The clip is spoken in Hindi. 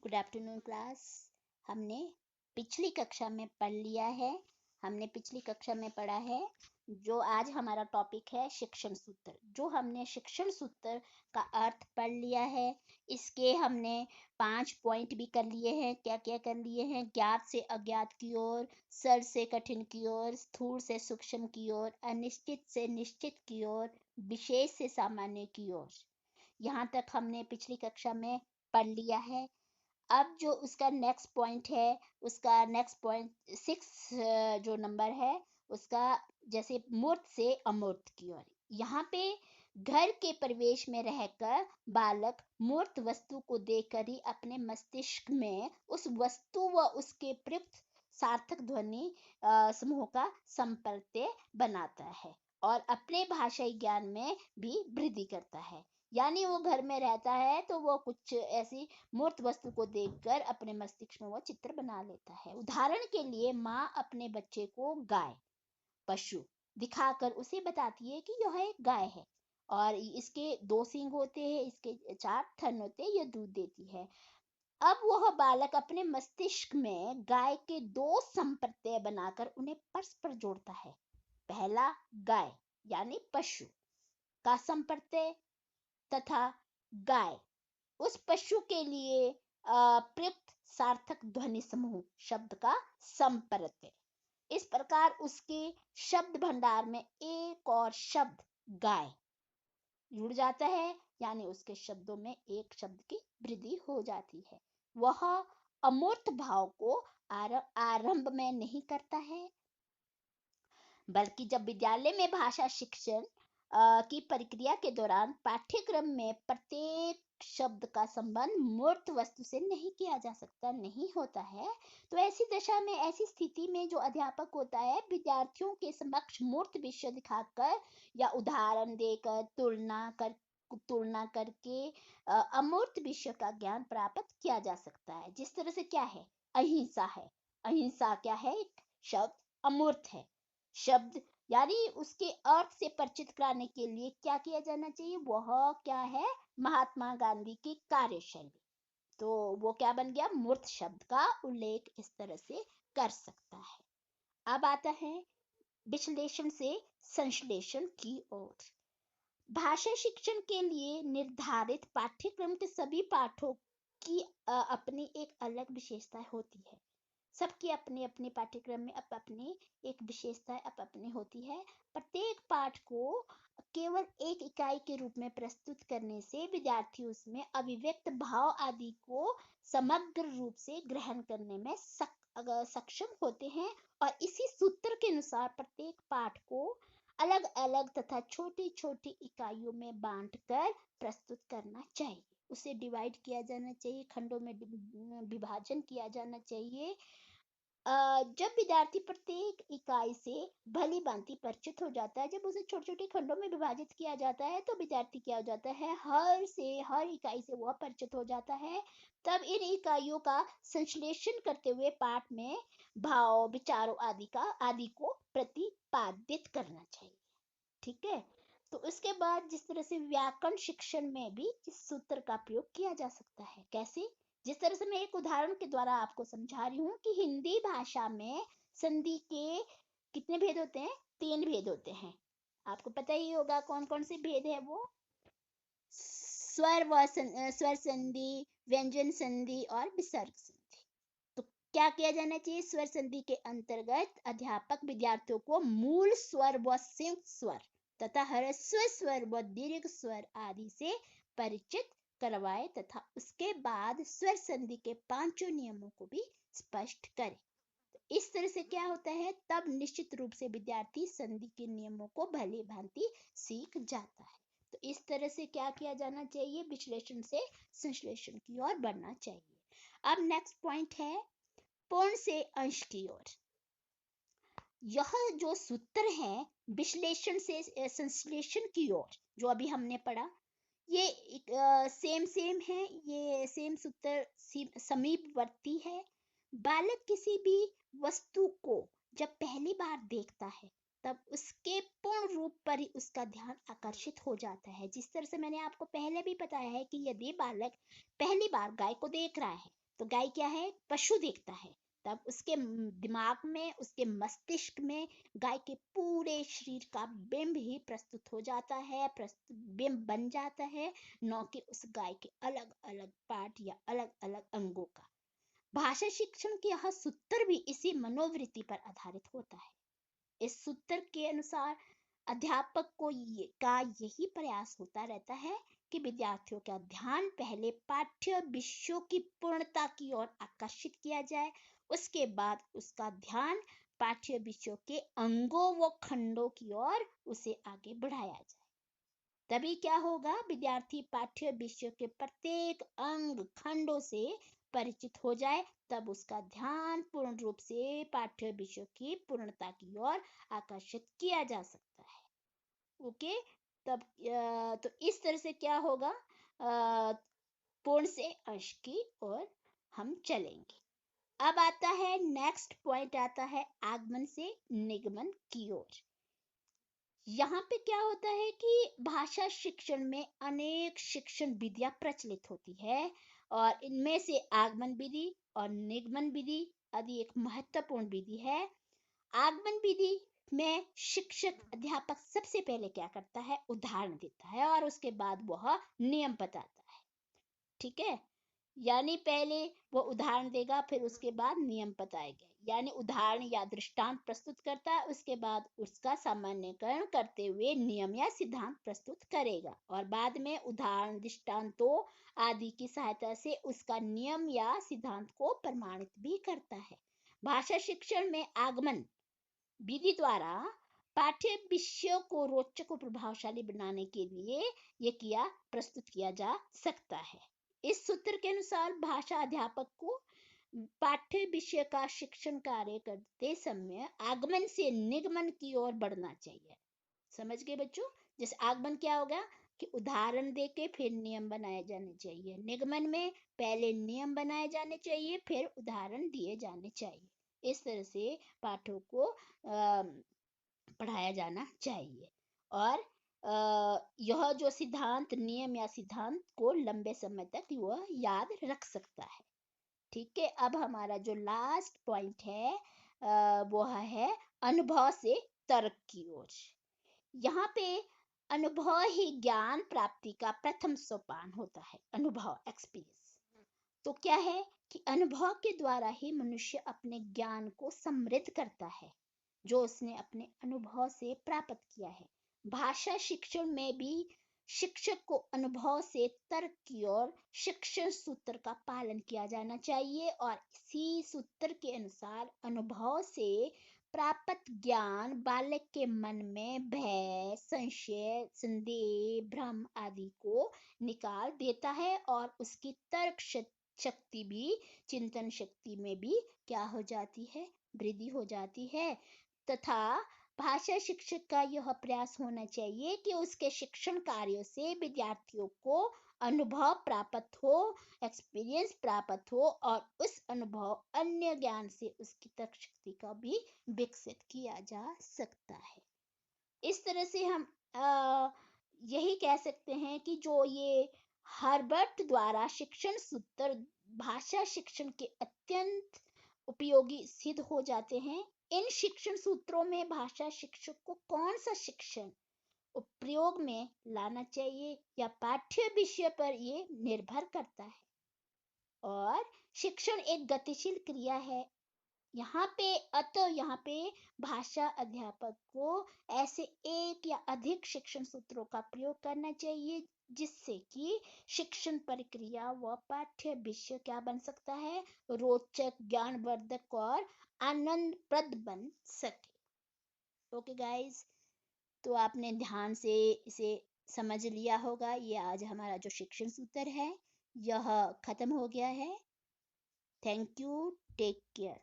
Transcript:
Good afternoon class. हमने पिछली कक्षा में पढ़ लिया है। हमने पिछली कक्षा में पढ़ा है जो आज हमारा टॉपिक है शिक्षण सूत्र। जो हमने शिक्षण सूत्र का अर्थ पढ़ लिया है, इसके हमने 5 पॉइंट भी कर लिए हैं। क्या क्या कर लिए हैं? ज्ञात से अज्ञात की ओर, सरल से कठिन की ओर, स्थूल से सूक्ष्म की ओर, अनिश्चित से निश्चित की ओर, विशेष से सामान्य की ओर। यहाँ तक हमने पिछली कक्षा में पढ़ लिया है। अब जो उसका नेक्स्ट पॉइंट है, उसका नेक्स्ट पॉइंट 6 जो नंबर है उसका, जैसे मूर्त से अमूर्त की ओर। यहाँ पे घर के परिवेश में रहकर बालक मूर्त वस्तु को देखकर ही अपने मस्तिष्क में उस वस्तु व उसके प्रयुक्त सार्थक ध्वनि समूह का संपर्क बनाता है और अपने भाषाई ज्ञान में भी वृद्धि करता है। यानी वो घर में रहता है तो वो कुछ ऐसी मूर्त वस्तु को देखकर अपने मस्तिष्क में वो चित्र बना लेता है। उदाहरण के लिए माँ अपने बच्चे को गाय, पशु दिखाकर उसे बताती है कि यह एक गाय है और इसके 2 सींग होते हैं, इसके 4 थन होते हैं, यह दूध देती है। अब वह बालक अपने मस्तिष्क में गाय के 2 संप्रत्यय बनाकर उन्हें परस्पर जोड़ता है। पहला गाय यानी पशु का संप्रत्यय तथा गाय उस पशु के लिए प्रयुक्त सार्थक ध्वनि समूह शब्द का संप्रत्यय। इस प्रकार उसके शब्द भंडार में एक और शब्द गाय जुड़ जाता है, यानी उसके शब्दों में एक शब्द की वृद्धि हो जाती है। वह अमूर्त भाव को आरंभ में नहीं करता है, बल्कि जब विद्यालय में भाषा शिक्षण की प्रक्रिया के दौरान पाठ्यक्रम में प्रत्येक शब्द का संबंध मूर्त वस्तु से नहीं होता है, तो ऐसी दशा में, ऐसी स्थिति में जो अध्यापक होता है विद्यार्थियों के समक्ष मूर्त विषय दिखाकर या उदाहरण देकर तुलना करके अमूर्त विषय का ज्ञान प्राप्त किया जा सकता है। जिस तरह से क्या है, अहिंसा है। अहिंसा क्या है? एक शब्द अमूर्त है। शब्द यानी उसके अर्थ से परिचित कराने के लिए क्या किया जाना चाहिए? वह क्या है? महात्मा गांधी की कार्यशैली। तो वो क्या बन गया? मूर्त शब्द का उल्लेख इस तरह से कर सकता है। अब आता है विश्लेषण से संश्लेषण की ओर। भाषा शिक्षण के लिए निर्धारित पाठ्यक्रम के सभी पाठों की अपनी एक अलग विशेषता होती है। सबकी अपनी अपनी पाठ्यक्रम में अपनी एक विशेषता अपनी होती है। प्रत्येक पाठ को केवल एक इकाई के रूप में प्रस्तुत करने से विद्यार्थी उसमें अभिव्यक्त भाव आदि को समग्र रूप से ग्रहण करने में सक्षम होते हैं और इसी सूत्र के अनुसार प्रत्येक पाठ को अलग अलग तथा छोटी छोटी इकाइयों में बांटकर प्रस्तुत करना चाहिए। उसे डिवाइड किया जाना चाहिए, खंडों में विभाजन किया जाना चाहिए। जब विद्यार्थी प्रत्येक इकाई से भली भांति परिचित हो जाता है, जब उसे छोटे छोटे खंडों में विभाजित किया जाता है, तो विद्यार्थी क्या हो जाता है? हर इकाई से वह परिचित हो जाता है। तब इन इकाइयों का संश्लेषण करते हुए पाठ में भाव, विचारों आदि को प्रतिपादित करना चाहिए। ठीक है। तो उसके बाद जिस तरह से व्याकरण शिक्षण में भी इस सूत्र का प्रयोग किया जा सकता है। कैसे? जिस तरह से मैं एक उदाहरण के द्वारा आपको समझा रही हूँ कि हिंदी भाषा में संधि के कितने भेद होते हैं? 3 भेद होते हैं। आपको पता ही होगा कौन कौन से भेद है वो? स्वर संधि, व्यंजन संधि और विसर्ग संधि। तो क्या किया जाना चाहिए? स्वर संधि के अंतर्गत अध्यापक विद्यार्थियों को मूल स्वर व संयुक्त स्वर तथा ह्रस्व स्वर व दीर्घ स्वर आदि से परिचित करवाए तथा उसके बाद स्वर संधि के 5 नियमों को भी स्पष्ट करे। तो इस तरह से क्या होता है? तब निश्चित रूप से विद्यार्थी संधि के नियमों को भली भांति सीख जाता है। तो इस तरह से क्या किया जाना चाहिए? विश्लेषण से संश्लेषण की ओर बढ़ना चाहिए। अब नेक्स्ट पॉइंट है पूर्ण से अंश की ओर। यह जो सूत्र है विश्लेषण से संश्लेषण की ओर, जो अभी हमने पढ़ा, ये सेम है। ये सेम सूत्र समीपवर्ती है। बालक किसी भी वस्तु को जब पहली बार देखता है तब उसके पूर्ण रूप पर ही उसका ध्यान आकर्षित हो जाता है। जिस तरह से मैंने आपको पहले भी बताया है कि यदि बालक पहली बार गाय को देख रहा है तो गाय क्या है, पशु देखता है, तब उसके दिमाग में, उसके मस्तिष्क में गाय के पूरे शरीर का बिंब ही प्रस्तुत हो जाता है, बिंब बन जाता है, न कि उस गाय के अलग अलग पार्ट या अलग अलग अंगों का। भाषा शिक्षण के यह सूत्र भी इसी मनोवृत्ति पर आधारित होता है। इस सूत्र के अनुसार अध्यापक का यही प्रयास होता रहता है कि विद्यार्थियों का ध्यान पहले पाठ्य विषयों की पूर्णता की ओर आकर्षित किया जाए, उसके बाद उसका ध्यान पाठ्य विषयों के अंगों व खंडों की ओर उसे आगे बढ़ाया जाए। तभी क्या होगा, विद्यार्थी पाठ्य विषयों के प्रत्येक अंग खंडों से परिचित हो जाए, तब उसका ध्यान पूर्ण रूप से पाठ्य विषयों की पूर्णता की ओर आकर्षित किया जा सकता है। ओके, तब तो इस तरह से क्या होगा, पूर्ण से अंश की ओर हम चलेंगे। अब आता है नेक्स्ट पॉइंट, आता है आगमन से निगमन की ओर। यहाँ पे क्या होता है कि भाषा शिक्षण में अनेक शिक्षण विधियां प्रचलित होती है, और इनमें से आगमन विधि और निगमन विधि आदि एक महत्वपूर्ण विधि है। आगमन विधि में शिक्षक अध्यापक सबसे पहले क्या करता है, उदाहरण देता है और उसके बाद वह नियम बताता है। ठीक है, यानी पहले वो उदाहरण देगा, फिर उसके बाद नियम बताएगा, यानी उदाहरण या दृष्टांत प्रस्तुत करता है, उसके बाद उसका सामान्यकरण करते हुए नियम या सिद्धांत प्रस्तुत करेगा, और बाद में उदाहरण दृष्टांतों आदि की सहायता से उसका नियम या सिद्धांत को प्रमाणित भी करता है। भाषा शिक्षण में आगमन विधि द्वारा पाठ्य विषयों को रोचक और प्रभावशाली बनाने के लिए ये प्रस्तुत किया जा सकता है। इस सूत्र के अनुसार भाषा अध्यापक को पाठ्य विषय का शिक्षण कार्य करते समय आगमन से निगमन की ओर बढ़ना चाहिए। समझ गए बच्चों? जैसे आगमन क्या होगा कि उदाहरण देके फिर नियम बनाए जाने चाहिए, निगमन में पहले नियम बनाए जाने चाहिए, फिर उदाहरण दिए जाने चाहिए। इस तरह से पाठों को पढ़ाया जाना चाहिए, और यह जो सिद्धांत, नियम या सिद्धांत को लंबे समय तक वह याद रख सकता है। ठीक है, अब हमारा जो लास्ट पॉइंट है वह है अनुभव से तर्क की ओर। यहाँ पे अनुभव ही ज्ञान प्राप्ति का प्रथम सोपान होता है। अनुभव, एक्सपीरियंस, तो क्या है कि अनुभव के द्वारा ही मनुष्य अपने ज्ञान को समृद्ध करता है, जो उसने अपने अनुभव से प्राप्त किया है। भाषा शिक्षण में भी शिक्षक को अनुभव से तर्क की ओर शिक्षण सूत्र का पालन किया जाना चाहिए, और इसी सूत्र के अनुसार अनुभव से प्राप्त ज्ञान बालक के मन में भय, संशय, संदेह, भ्रम आदि को निकाल देता है, और उसकी तर्क शक्ति भी, चिंतन शक्ति में भी क्या हो जाती है, वृद्धि हो जाती है। तथा भाषा शिक्षक का यह प्रयास होना चाहिए कि उसके शिक्षण कार्यों से विद्यार्थियों को अनुभव प्राप्त हो, एक्सपीरियंस प्राप्त हो, और उस अनुभव अन्य ज्ञान से उसकी तर्क शक्ति का भी विकसित किया जा सकता है। इस तरह से हम यही कह सकते हैं कि जो ये हार्वर्ड द्वारा शिक्षण सूत्र भाषा शिक्षण के अत्यंत उपयोगी सिद्ध हो जाते हैं। इन शिक्षण सूत्रों में भाषा शिक्षक को कौन सा शिक्षण प्रयोग में लाना चाहिए या पाठ्य विषय पर ये निर्भर करता है। और शिक्षण एक गतिशील क्रिया है। यहाँ पे भाषा अध्यापक को ऐसे एक या अधिक शिक्षण सूत्रों का प्रयोग करना चाहिए, जिससे कि शिक्षण प्रक्रिया व पाठ्य विषय क्या बन सकता है, रोचक, ज्ञानवर्धक और आनंदप्रद बन सके। ओके गाइस, तो आपने ध्यान से इसे समझ लिया होगा। ये आज हमारा जो शिक्षण सूत्र है यह खत्म हो गया है। Thank you, take care.